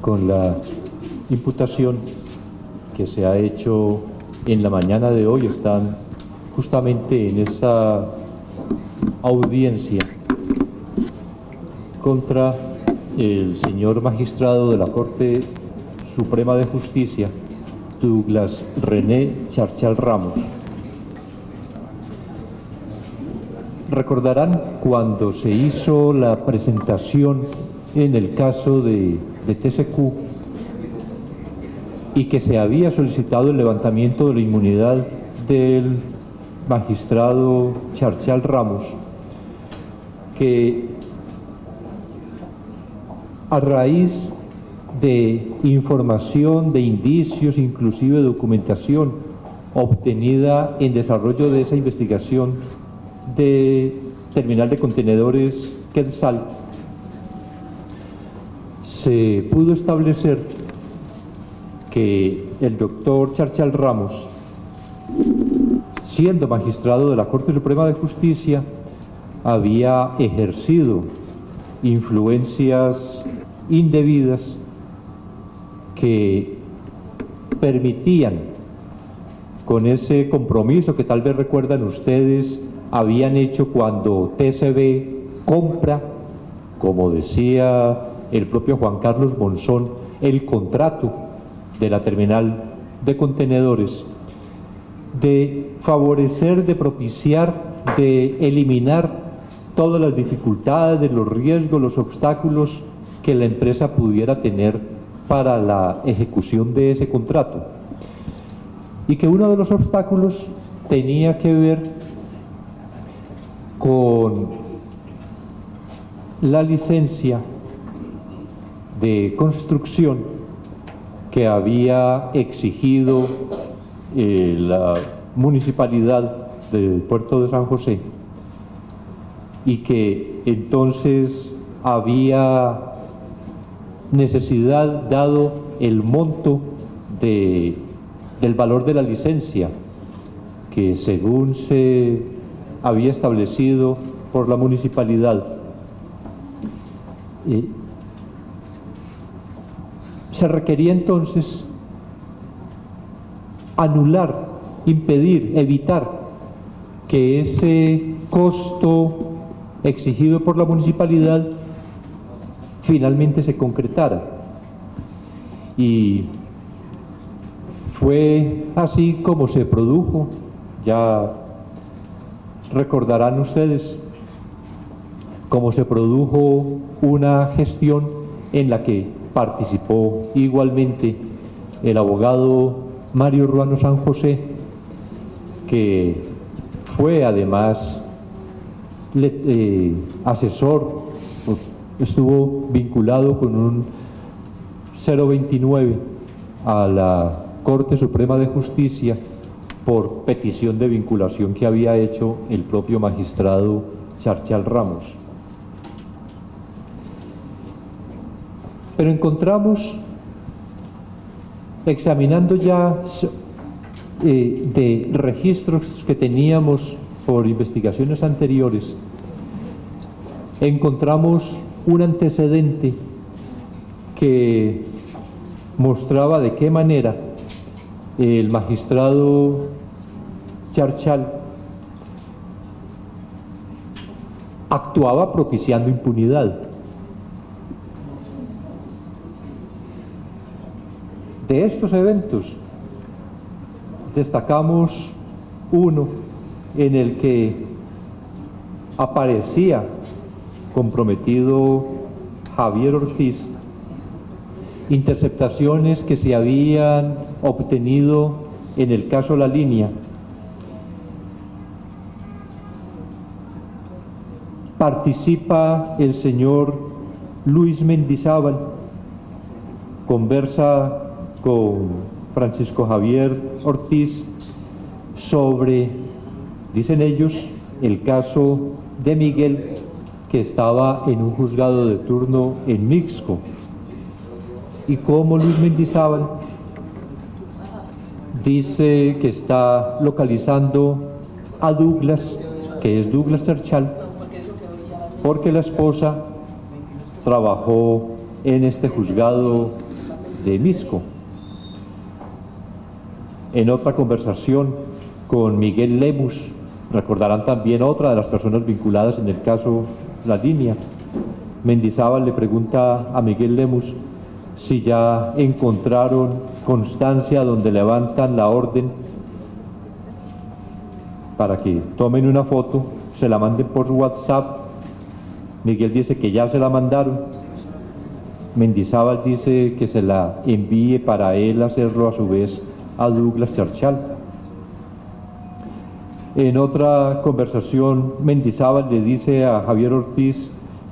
con la imputación que se ha hecho en la mañana de hoy. Están justamente en esa audiencia contra el señor magistrado de la Corte Suprema de Justicia, Douglas René Charchal Ramos. Recordarán cuando se hizo la presentación en el caso de TCQ y que se había solicitado el levantamiento de la inmunidad del magistrado Charchal Ramos, que a raíz de información, de indicios, inclusive documentación obtenida en desarrollo de esa investigación de terminal de contenedores Quetzal, se pudo establecer que el doctor Charchal Ramos, siendo magistrado de la Corte Suprema de Justicia, había ejercido influencias indebidas que permitían, con ese compromiso que tal vez recuerdan ustedes, habían hecho cuando TCB compra, como decía el propio Juan Carlos Monzón, el contrato de la terminal de contenedores, de favorecer, de propiciar, de eliminar todas las dificultades, los riesgos, los obstáculos que la empresa pudiera tener para la ejecución de ese contrato. Y que uno de los obstáculos tenía que ver con la licencia de construcción que había exigido la municipalidad del puerto de San José, y que entonces había necesidad, dado el monto del valor de la licencia, que según se había establecido por la municipalidad, se requería entonces anular, impedir, evitar que ese costo exigido por la municipalidad finalmente se concretara. Y fue así como se produjo, ya recordarán ustedes, cómo se produjo una gestión en la que participó igualmente el abogado Mario Ruano San José, que fue además asesor, estuvo vinculado con un 029 a la Corte Suprema de Justicia por petición de vinculación que había hecho el propio magistrado Charchal Ramos. Pero encontramos, examinando ya de registros que teníamos por investigaciones anteriores, encontramos un antecedente que mostraba de qué manera el magistrado Charchal actuaba propiciando impunidad. De estos eventos destacamos uno en el que aparecía comprometido Javier Ortiz, interceptaciones que se habían obtenido en el caso La Línea. Participa el señor Luis Mendizábal, conversa con Francisco Javier Ortiz sobre, dicen ellos, el caso de Miguel, que estaba en un juzgado de turno en Mixco, y cómo Luis Mendizábal dice que está localizando a Douglas, que es Douglas Charchal, porque la esposa trabajó en este juzgado de Misco. En otra conversación con Miguel Lemus, recordarán también otra de las personas vinculadas en el caso La Línea, Mendizábal le pregunta a Miguel Lemus si ya encontraron constancia donde levantan la orden para que tomen una foto, se la manden por WhatsApp. Miguel dice que ya se la mandaron. Mendizábal dice que se la envíe para él hacerlo a su vez a Douglas Charchal. En otra conversación, Mendizábal le dice a Javier Ortiz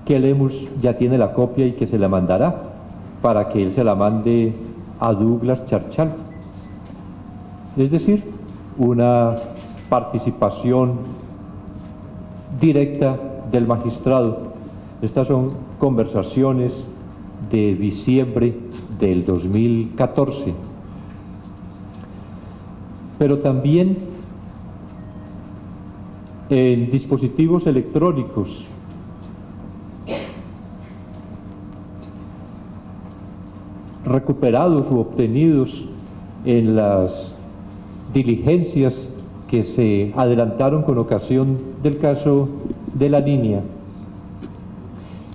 que Lemus ya tiene la copia y que se la mandará para que él se la mande a Douglas Charchal. Es decir, una participación directa del magistrado. Estas son conversaciones de diciembre del 2014. Pero también en dispositivos electrónicos recuperados u obtenidos en las diligencias que se adelantaron con ocasión del caso de La Línea,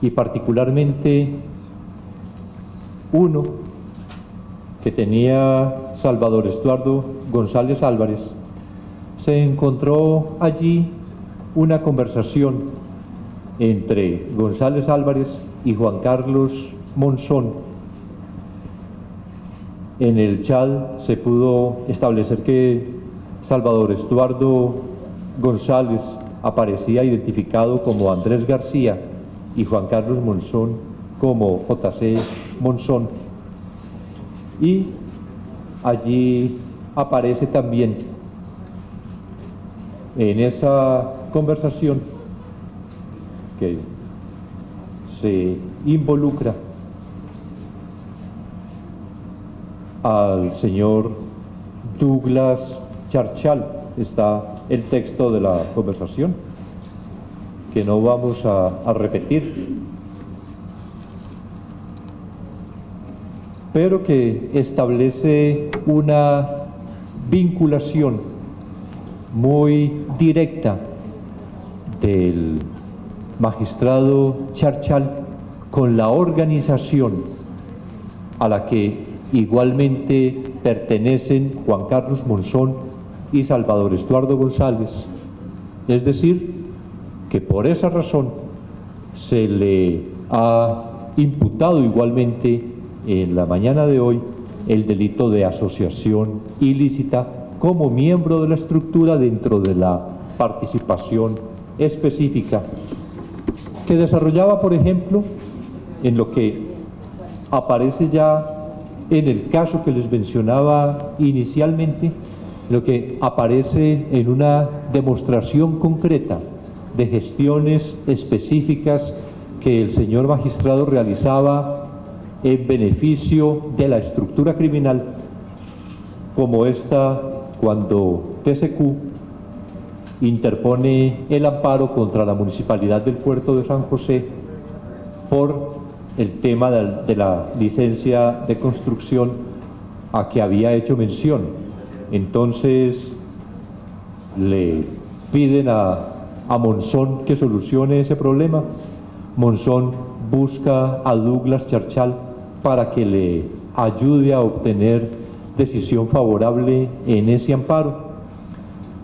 y particularmente uno que tenía Salvador Estuardo González Álvarez, se encontró allí una conversación entre González Álvarez y Juan Carlos Monzón. En el chat se pudo establecer que Salvador Estuardo González aparecía identificado como Andrés García y Juan Carlos Monzón como JC Monzón. Y allí aparece también en esa conversación que se involucra al señor Douglas Charchal. Está el texto de la conversación, que no vamos a repetir, pero que establece una vinculación muy directa del magistrado Charchal con la organización a la que igualmente pertenecen Juan Carlos Monzón y Salvador Estuardo González. Es decir, que por esa razón se le ha imputado igualmente en la mañana de hoy el delito de asociación ilícita como miembro de la estructura dentro de la participación específica que desarrollaba, por ejemplo, en lo que aparece ya en el caso que les mencionaba inicialmente, lo que aparece en una demostración concreta de gestiones específicas que el señor magistrado realizaba en beneficio de la estructura criminal, como esta cuando TCQ interpone el amparo contra la Municipalidad del Puerto de San José por el tema de la licencia de construcción a que había hecho mención. Entonces le piden a Monzón que solucione ese problema. Monzón busca a Douglas Charchal para que le ayude a obtener decisión favorable en ese amparo.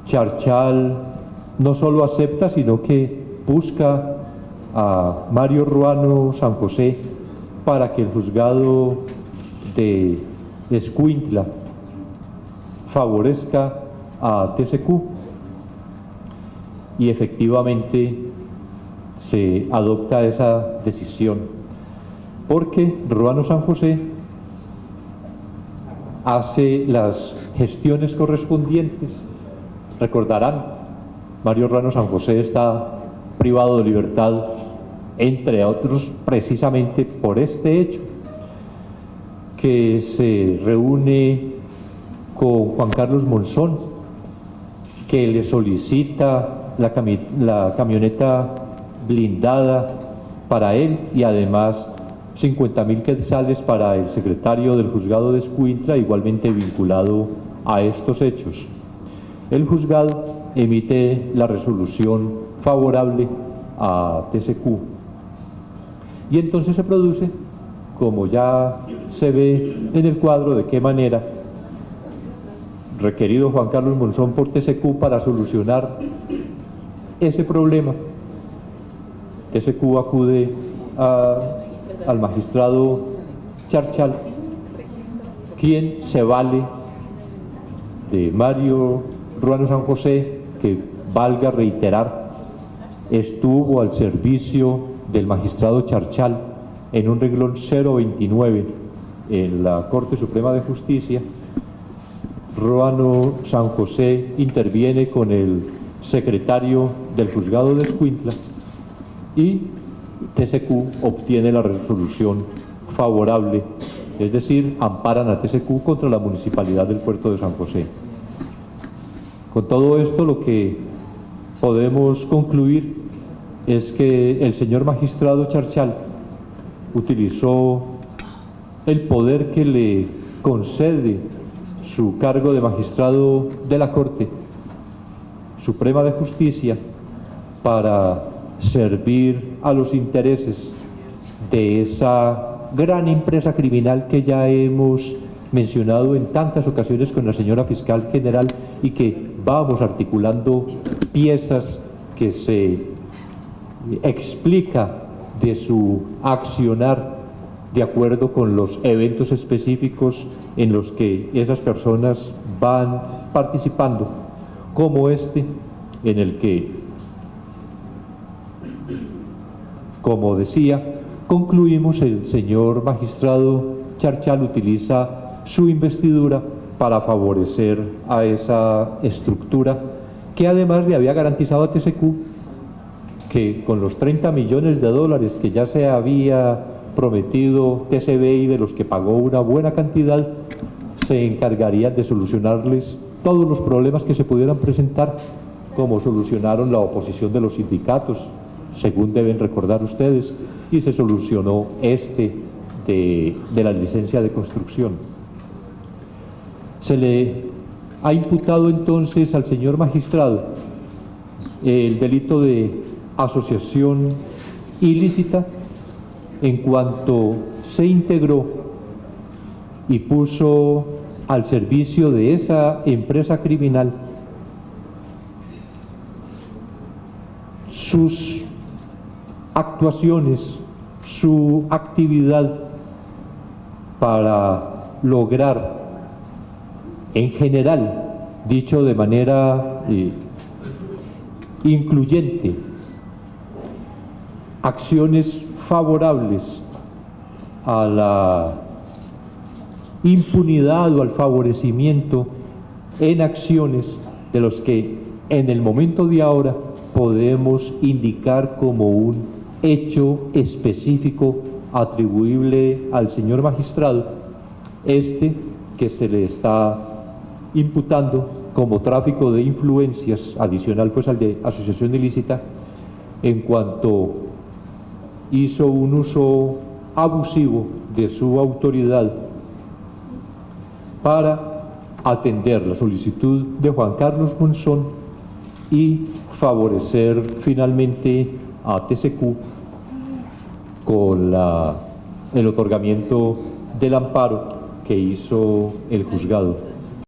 Charchal no solo acepta, sino que busca a Mario Ruano San José para que el juzgado de Escuintla favorezca a TCQ, y efectivamente se adopta esa decisión porque Ruano San José hace las gestiones correspondientes. Recordarán, Mario Ruano San José está privado de libertad, entre otros, precisamente por este hecho, que se reúne con Juan Carlos Monzón, que le solicita la camioneta blindada para él y además 50.000 quetzales para el secretario del juzgado de Escuintla, igualmente vinculado a estos hechos. El juzgado emite la resolución favorable a TCQ y entonces se produce, como ya se ve en el cuadro, de qué manera requerido Juan Carlos Monzón por TCQ para solucionar ese problema. TCQ acude al magistrado Charchal, quien se vale de Mario Ruano San José, que, valga reiterar, estuvo al servicio del magistrado Charchal en un renglón 029 en la Corte Suprema de Justicia. Ruano San José interviene con el secretario del juzgado de Escuintla y TCQ obtiene la resolución favorable, es decir, amparan a TCQ contra la municipalidad del puerto de San José. Con todo esto, lo que podemos concluir es que el señor magistrado Charchal utilizó el poder que le concede su cargo de magistrado de la Corte Suprema de Justicia para servir a los intereses de esa gran empresa criminal que ya hemos mencionado en tantas ocasiones con la señora fiscal general y que vamos articulando piezas que se explica de su accionar de acuerdo con los eventos específicos en los que esas personas van participando, como este, en el que, como decía, concluimos, el señor magistrado Charchal utiliza su investidura para favorecer a esa estructura que además le había garantizado a TCQ que con los 30 millones de dólares que ya se había prometido TCBI, de los que pagó una buena cantidad, se encargaría de solucionarles todos los problemas que se pudieran presentar, como solucionaron la oposición de los sindicatos, según deben recordar ustedes, y se solucionó de la licencia de construcción. Se le ha imputado entonces al señor magistrado el delito de asociación ilícita en cuanto se integró y puso al servicio de esa empresa criminal sus actuaciones, su actividad para lograr, en general, dicho de manera incluyente, acciones favorables a la impunidad o al favorecimiento en acciones de los que en el momento de ahora podemos indicar como un hecho específico atribuible al señor magistrado, que se le está imputando como tráfico de influencias, adicional pues al de asociación ilícita, en cuanto hizo un uso abusivo de su autoridad para atender la solicitud de Juan Carlos Monzón y favorecer finalmente a TCQ con el otorgamiento del amparo que hizo el juzgado.